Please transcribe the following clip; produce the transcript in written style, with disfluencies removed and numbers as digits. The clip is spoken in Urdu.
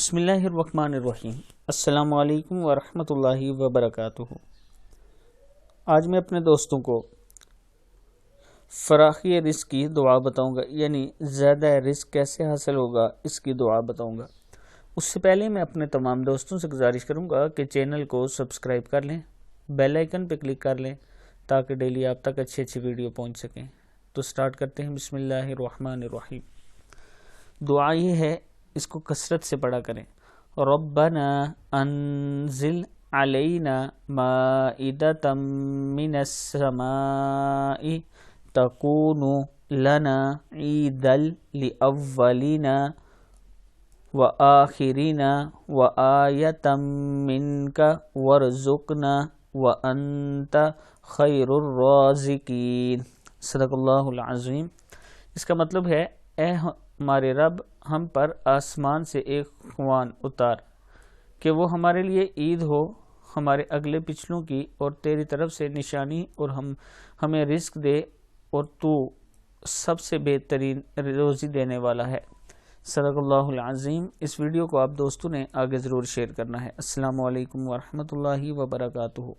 بسم اللہ الرحمن الرحیم۔ السلام علیکم ورحمۃ اللہ وبرکاتہ۔ آج میں اپنے دوستوں کو فراخی رزق کی دعا بتاؤں گا، یعنی زیادہ رزق کیسے حاصل ہوگا اس کی دعا بتاؤں گا۔ اس سے پہلے میں اپنے تمام دوستوں سے گزارش کروں گا کہ چینل کو سبسکرائب کر لیں، بیل آئیکن پہ کلک کر لیں تاکہ ڈیلی آپ تک اچھی ویڈیو پہنچ سکیں۔ تو سٹارٹ کرتے ہیں۔ بسم اللہ الرحمن الرحیم۔ دعا یہ ہے، اس کو کثرت سے پڑھا کریں۔ ربنا انزل علینا مائدۃ من السماء تکون لنا عیدا لاولنا وآخرنا وآیۃ منک وارزقنا وانت خیر الرازقین۔ صدق اللہ العظیم۔ اس کا مطلب ہے، اے ہمارے رب، ہم پر آسمان سے ایک خوان اتار کہ وہ ہمارے لیے عید ہو، ہمارے اگلے پچھلوں کی، اور تیری طرف سے نشانی، اور ہمیں رزق دے، اور تو سب سے بہترین روزی دینے والا ہے۔ صدق اللہ العظیم۔ اس ویڈیو کو آپ دوستوں نے آگے ضرور شیئر کرنا ہے۔ السلام علیکم ورحمۃ اللہ وبرکاتہ۔